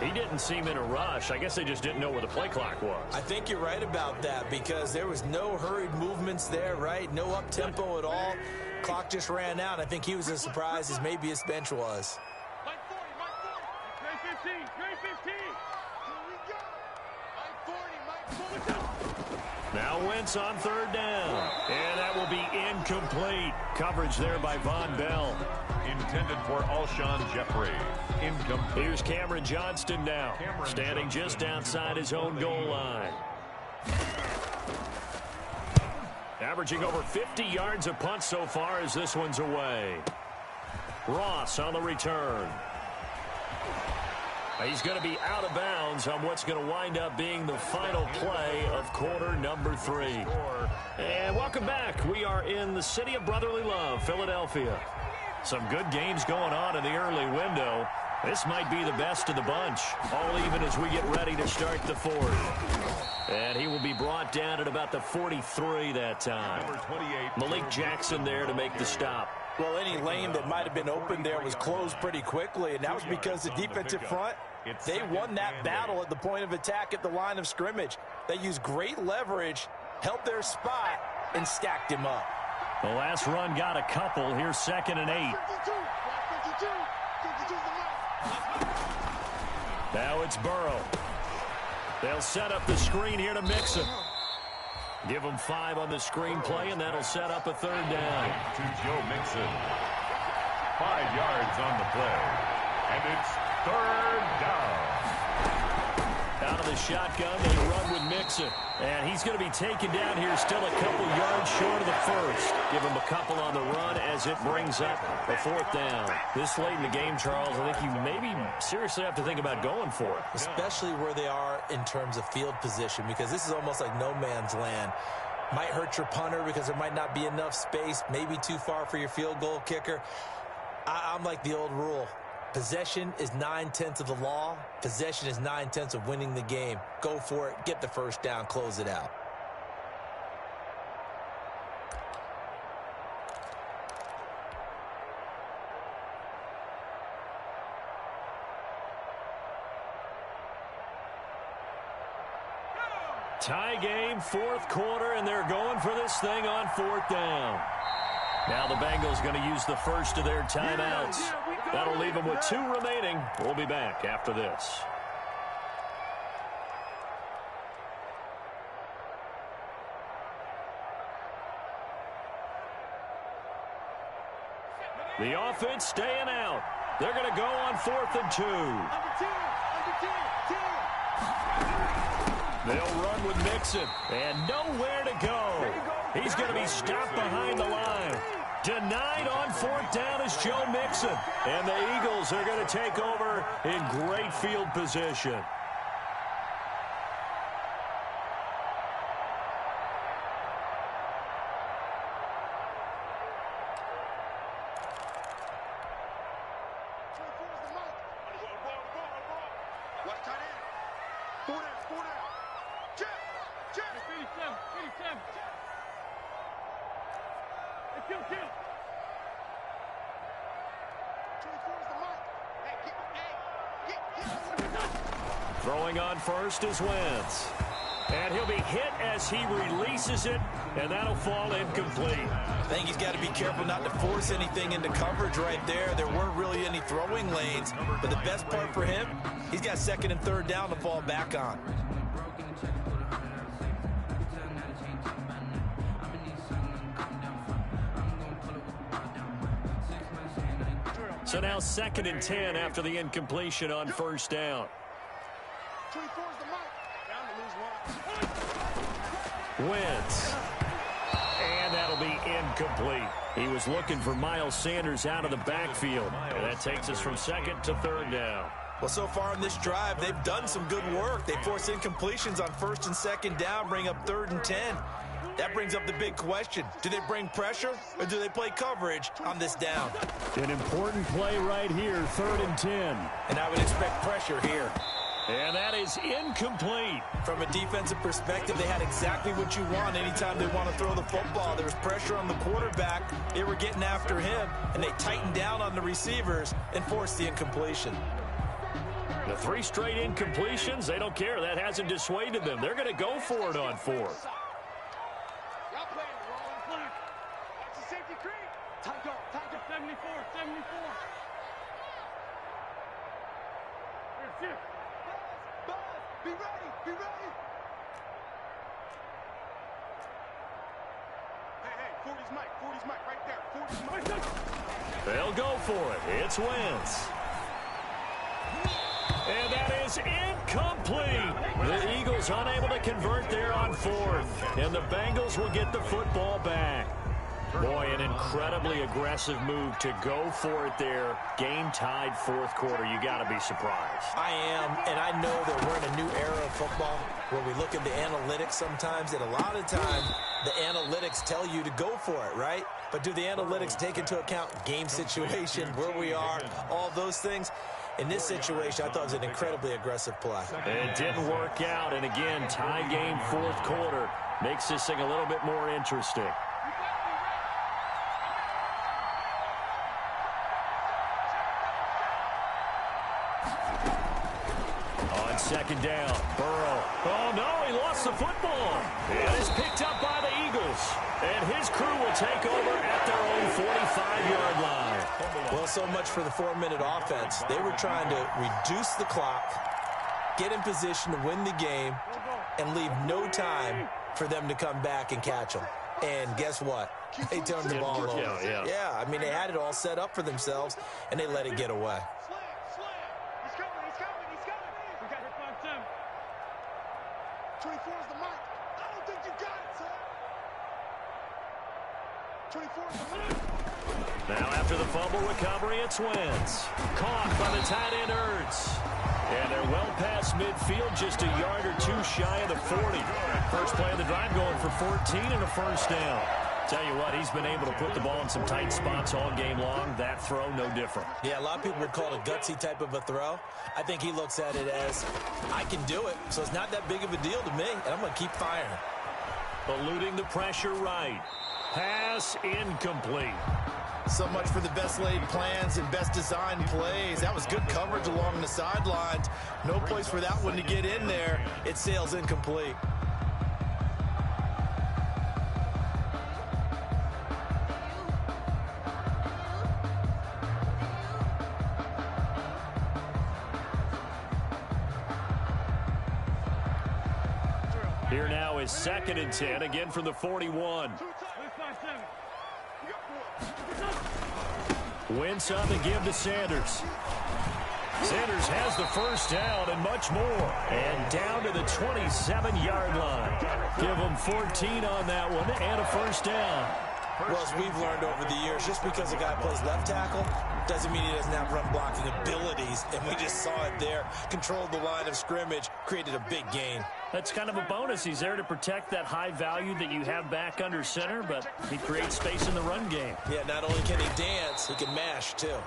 He didn't seem in a rush. I guess they just didn't know where the play clock was. I think you're right about that because there was no hurried movements there, right? No up-tempo at all. Clock just ran out. I think he was as surprised as maybe his bench was. Mike 40, Mike 40. Trey 15, Trey 15. Here we go. Mike 40, Mike 40. Now Wentz on third down. And that will be incomplete. Coverage there by Von Bell. Intended for Alshon Jeffrey. Incomplete. Here's Cameron Johnston now, standing just outside his own goal line. Averaging over 50 yards a punt so far as this one's away. Ross on the return. He's going to be out of bounds on what's going to wind up being the final play of quarter number 3. And welcome back. We are in the city of brotherly love, Philadelphia. Some good games going on in the early window. This might be the best of the bunch, all even as we get ready to start the fourth. And he will be brought down at about the 43 that time. Malik Jackson there to make the stop. Well, any lane that might have been open there was closed pretty quickly, and that was because the defensive front, they won that battle at the point of attack at the line of scrimmage. They used great leverage, held their spot, and stacked him up. The last run got a couple. Here's 2nd and 8. 52, 52's the line. Now it's Burrow. They'll set up the screen here to Mixon. Give him 5 on the screen play, and that'll set up a third down. To Joe Mixon. 5 yards on the play. And it's third down. Out of the shotgun, they run with Mixon. And he's going to be taken down here still a couple yards short of the first. Give him a couple on the run as it brings up a 4th down. This late in the game, Charles, I think you maybe seriously have to think about going for it. Especially where they are in terms of field position, because this is almost like no man's land. Might hurt your punter because there might not be enough space, maybe too far for your field goal kicker. I'm like the old rule. Possession is 9/10 of the law. Possession is 9/10 of winning the game. Go for it. Get the first down. Close it out. Tie game, 4th quarter, and they're going for this thing on 4th down. Now the Bengals going to use the first of their timeouts. That'll leave them with 2 remaining. We'll be back after this. The offense staying out. They're going to go on 4th and 2. They'll run with Mixon, and nowhere to go. He's going to be stopped behind the line. Denied on 4th down is Joe Mixon. And the Eagles are going to take over in great field position. Throwing on first is Wentz. And he'll be hit as he releases it, and that'll fall incomplete. I think he's got to be careful not to force anything into coverage right there. There weren't really any throwing lanes, but the best part for him, he's got 2nd and 3rd down to fall back on. So now 2nd and 10 after the incompletion on 1st down. 24's the mic. Down to lose 1. Wentz. And that'll be incomplete. He was looking for Miles Sanders out of the backfield. And that takes us from 2nd to 3rd down. Well, so far in this drive, they've done some good work. They force incompletions on 1st and 2nd down, bring up 3rd and 10. That brings up the big question. Do they bring pressure or do they play coverage on this down? An important play right here, 3rd and 10. And I would expect pressure here. And that is incomplete. From a defensive perspective, they had exactly what you want anytime they want to throw the football. There was pressure on the quarterback. They were getting after him, and they tightened down on the receivers and forced the incompletion. The 3 straight incompletions, they don't care. That hasn't dissuaded them. They're going to go for it on 4th. Y'all playing the wrong flag. That's a safety crew. Tight go, 74, 74. Buzz, be ready, be ready. Hey, 40's Mike, right there. 40's Mike. They'll go for it. It's Wentz. And that is incomplete. The Eagles unable to convert there on fourth. And the Bengals will get the football back. Boy, an incredibly aggressive move to go for it there. Game tied fourth quarter. You got to be surprised. I am, and I know that we're in a new era of football where we look at the analytics sometimes, and a lot of time the analytics tell you to go for it, right? But do the analytics take into account game situation, where we are, all those things? In this situation, I thought it was an incredibly aggressive play. It didn't work out, and again, tie game fourth quarter makes this thing a little bit more interesting. On second down, Burrow. Oh, no, he lost the football. It is picked up by the Eagles, and his crew will take over at their own 45-yard line. Well, so much for the 4-minute offense. They were trying to reduce the clock, get in position to win the game, and leave no time for them to come back and catch them. And guess what? They turned the ball over. Yeah, I mean, they had it all set up for themselves, and they let it get away. He's coming. We got hit by 10. 24 is the mic. I don't think you got it, son. 24 is the mic. Now after the fumble recovery, it's Wentz. Caught by the tight end Ertz. And they're well past midfield, just a yard or two shy of the 40. First play of the drive going for 14 and a first down. Tell you what, he's been able to put the ball in some tight spots all game long. That throw, no different. Yeah, a lot of people would call it a gutsy type of a throw. I think he looks at it as, I can do it, so it's not that big of a deal to me, and I'm going to keep firing. Eluding the pressure right. Pass incomplete. So much for the best laid plans and best designed plays. That was good coverage along the sidelines. No place for that one to get in there. It sails incomplete. Here now is 2nd and 10, again from the 41. Wentz on the give to Sanders. Sanders has the first down and much more. And down to the 27-yard line. Give him 14 on that one and a first down. Well, as we've learned over the years, just because a guy plays left tackle doesn't mean he doesn't have run blocking abilities. And we just saw it there. Controlled the line of scrimmage, created a big gain. That's kind of a bonus. He's there to protect that high value that you have back under center, but he creates space in the run game. Yeah, not only can he dance, he can mash, too.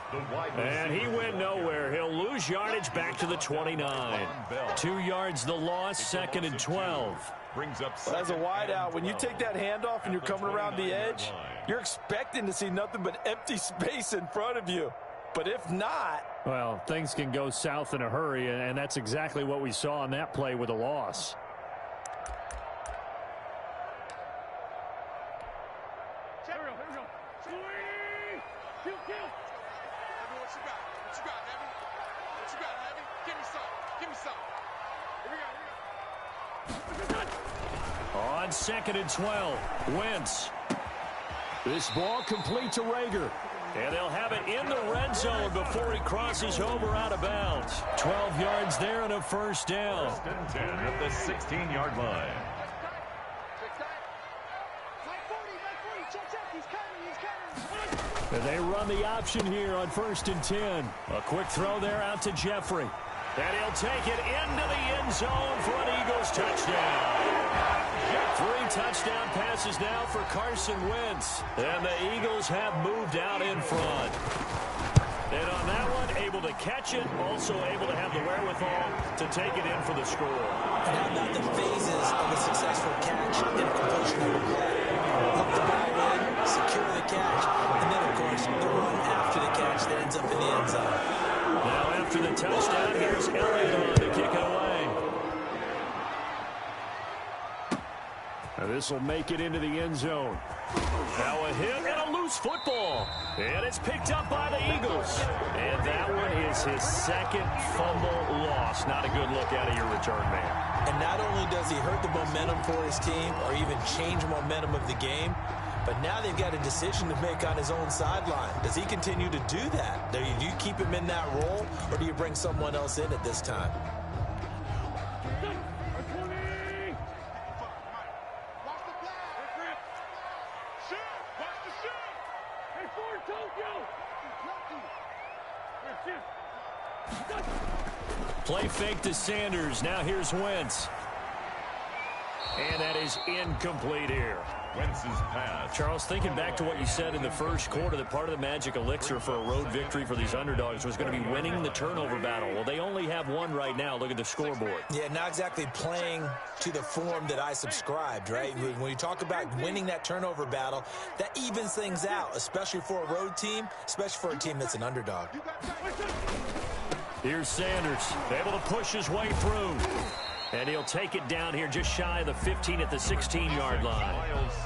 And he went nowhere. He'll lose yardage back to the 29. 2 yards the loss, 2nd and 12. But as a wideout, when you take that handoff and you're coming around the edge, you're expecting to see nothing but empty space in front of you. But if not... Well, things can go south in a hurry, and that's exactly what we saw on that play with a loss. Here we go. Kill. Heavy, what you got, Heavy? What you got, Heavy? Give me some. Here we go. On 2nd and 12, Wentz. This ball complete to Rager. And they'll have it in the red zone before he crosses over out of bounds. 12 yards there and a first down. 1st and 10 at the 16-yard line. And they run the option here on 1st and 10. A quick throw there out to Jeffrey. And he'll take it into the end zone for an Eagles touchdown. 3 touchdown passes now for Carson Wentz. And the Eagles have moved out in front. And on that one, able to catch it, also able to have the wherewithal to take it in for the score. And how about the phases of a successful catch and a completion of a play? Hook the ball in, secure the catch, and then, of course, the run after the catch that ends up in the end zone. Now after the touchdown, here's Elliott on to kick it away. Now this will make it into the end zone. Now a hit and a loose football. And it's picked up by the Eagles. And that one is his second fumble loss. Not a good look out of your return man. And not only does he hurt the momentum for his team or even change the momentum of the game, but now they've got a decision to make on his own sideline. Does he continue to do that? Do you keep him in that role, or do you bring someone else in at this time? Play fake to Sanders. Now here's Wentz. And that is incomplete here. Wentz's pass. Charles, thinking back to what you said in the first quarter, that part of the magic elixir for a road victory for these underdogs was going to be winning the turnover battle. Well, they only have one right now. Look at the scoreboard. Yeah, not exactly playing to the form that I subscribed, right? When you talk about winning that turnover battle, that evens things out, especially for a road team, especially for a team that's an underdog. Here's Sanders, able to push his way through. And he'll take it down here just shy of the 15 at the 16-yard line.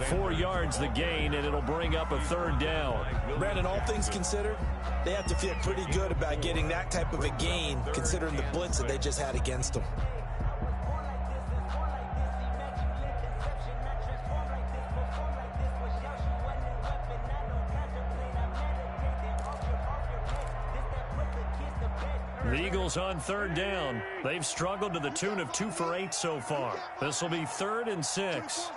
4 yards the gain, and it'll bring up a third down. Brandon, all things considered, they have to feel pretty good about getting that type of a gain, considering the blitz that they just had against them. The Eagles on third down. They've struggled to the tune of 2 for 8 so far. This will be 3rd and 6.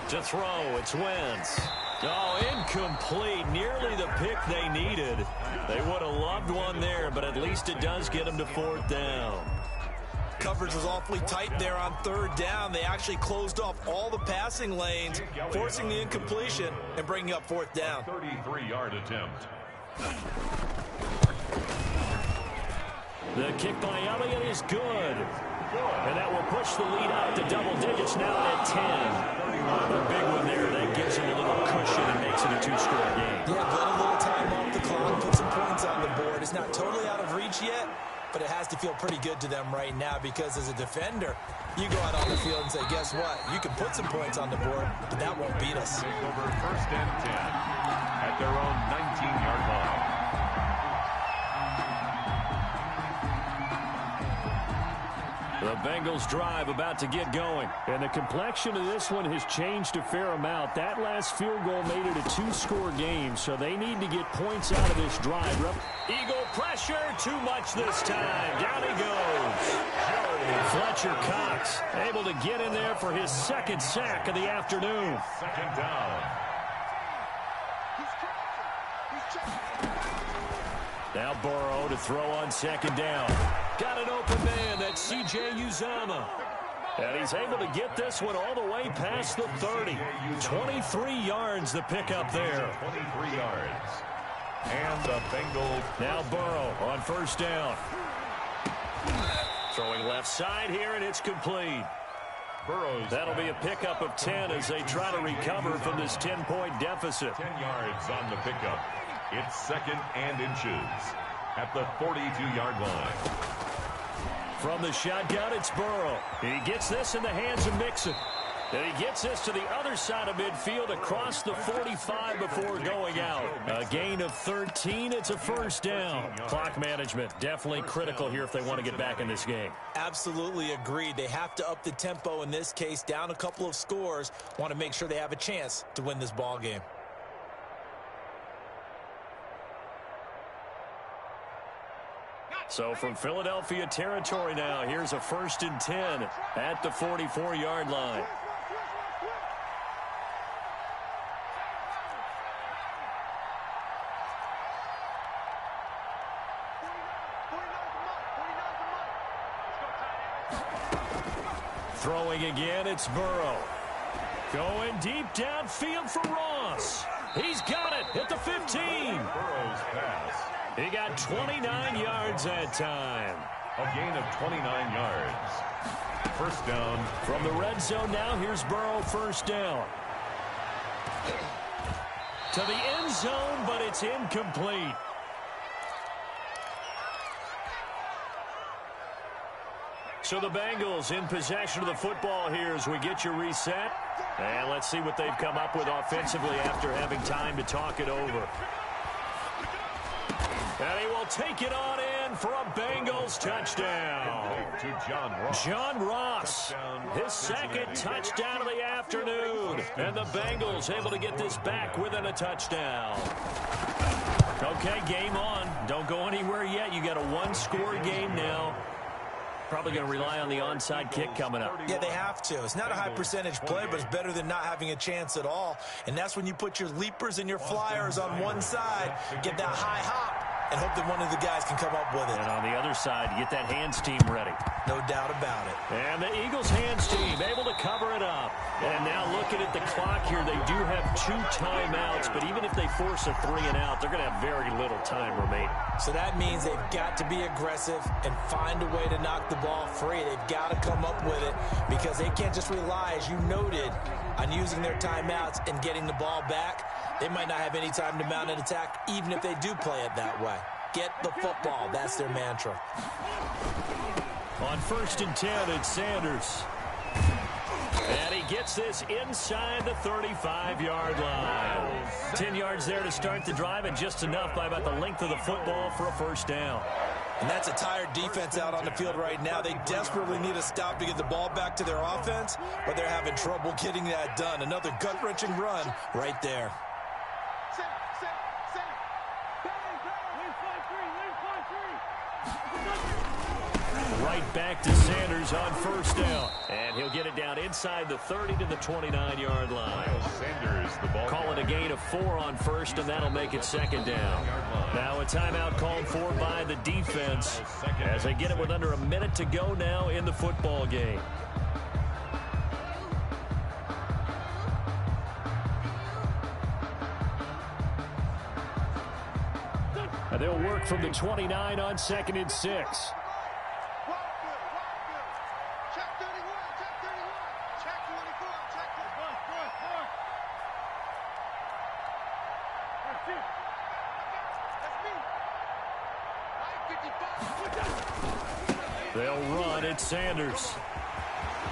To throw, it's Wentz. Oh, incomplete. Nearly the pick they needed. They would have loved one there, but at least it does get them to 4th down. Coverage was awfully tight there on 3rd down. They actually closed off all the passing lanes, forcing the incompletion and bringing up 4th down. 33-yard attempt. The kick by Elliott is good. And that will push the lead out to double digits now at 10. A big one there. That gives them a little cushion and makes it a 2-score game. Yeah, get a little time off the clock, put some points on the board. It's not totally out of reach yet, but it has to feel pretty good to them right now, because as a defender, you go out on the field and say, guess what? You can put some points on the board, but that won't beat us. Take over 1st and 10 at their own 19-yard line. The Bengals drive about to get going. And the complexion of this one has changed a fair amount. That last field goal made it a 2-score game, so they need to get points out of this drive. Eagle pressure, too much this time. Down he goes. Fletcher Cox able to get in there for his 2nd sack of the afternoon. 2nd down. Now Burrow to throw on 2nd down. Got an open man. That's C.J. Uzomah. And he's able to get this one all the way past the 30. 23 yards the pickup there. 23 yards. And the Bengals. Now Burrow on 1st down. Throwing left side here, and it's complete. Burrows. That'll be a pickup of 10 as they try to recover from this 10-point deficit. 10 yards on the pickup. It's 2nd and inches at the 42-yard line. From the shotgun, it's Burrow. He gets this in the hands of Mixon. And he gets this to the other side of midfield across the 45 before going out. A gain of 13. It's a 1st down. Clock management definitely critical here if they want to get back in this game. Absolutely agreed. They have to up the tempo in this case, down a couple of scores. Want to make sure they have a chance to win this ball game. So from Philadelphia territory now, here's a 1st and 10 at the 44-yard line. Throwing again, it's Burrow. Going deep downfield for Ross. He's got it at the 15. Burrow's pass. He got 29 yards that time. A gain of 29 yards. 1st down. From the red zone now, here's Burrow 1st down. To the end zone, but it's incomplete. So the Bengals in possession of the football here as we get you reset. And let's see what they've come up with offensively after having time to talk it over. And he will take it on in for a Bengals touchdown. To John Ross, his second touchdown of the afternoon. And the Bengals able to get this back within a touchdown. Okay, game on. Don't go anywhere yet. You got a one-score game now. Probably going to rely on the onside kick coming up. Yeah, they have to. It's not a high percentage play, but it's better than not having a chance at all. And that's when you put your leapers and your flyers on one side, get that high hop, and hope that one of the guys can come up with it. And on the other side, you get that hands team ready. No doubt about it. And the Eagles hands team able to cover it up. And now looking at the clock here, they do have 2 timeouts, but even if they force a 3 and out, they're going to have very little time remaining. So that means they've got to be aggressive and find a way to knock the ball free. They've got to come up with it because they can't just rely, as you noted, on using their timeouts and getting the ball back. They might not have any time to mount an attack, even if they do play it that way. Get the football. That's their mantra. On 1st and 10, it's Sanders. And he gets this inside the 35-yard line. 10 yards there to start the drive, and just enough by about the length of the football for a first down. And that's a tired defense out on the field right now. They desperately need a stop to get the ball back to their offense, but they're having trouble getting that done. Another gut-wrenching run right there. Right back to Sanders on 1st down. And he'll get it down inside the 30 to the 29-yard line. Sanders, the ball. Call it a gain of 4 on 1st, and that'll make it 2nd down. Now a timeout called for by the defense as they get it with under a minute to go now in the football game. And they'll work from the 29 on 2nd and 6. They'll run at Sanders.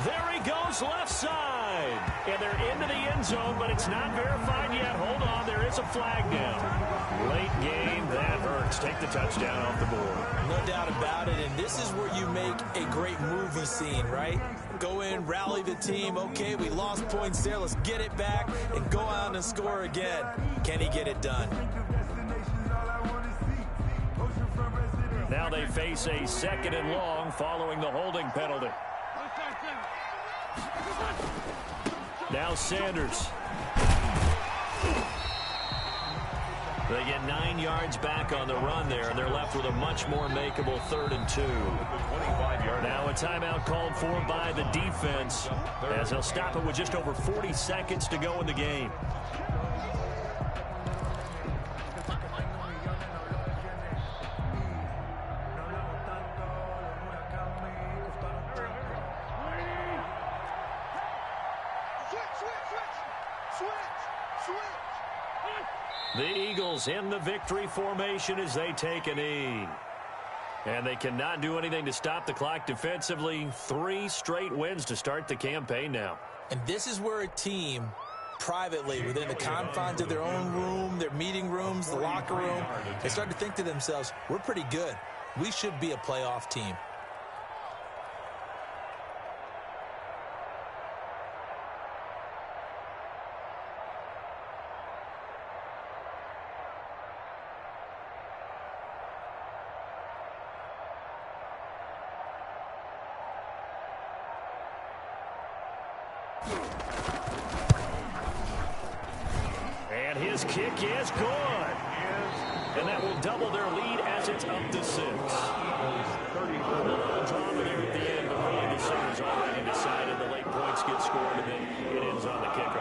There he goes left side. And they're into the end zone, but it's not verified yet. Hold on, there is a flag down. Late game, that hurts. Take the touchdown off the board. No doubt about it, and this is where you make a great movie scene, right? Go in, rally the team. Okay, we lost points there. Let's get it back and go out and score again. Can he get it done? Now they face a 2nd and long following the holding penalty. Now Sanders. They get 9 yards back on the run there, and they're left with a much more makeable 3rd and 2. Now a timeout called for by the defense as they'll stop it with just over 40 seconds to go in the game. The Eagles in the victory formation as they take a knee. And they cannot do anything to stop the clock defensively. 3 straight wins to start the campaign now. And this is where a team, privately, within the confines of their own room, their meeting rooms, the locker room, they start to think to themselves, we're pretty good. We should be a playoff team. And his kick is good. And that will double their lead as it's up to 6. Drama there at the end, but the decision is already decided. The late points get scored, and then it ends on the kick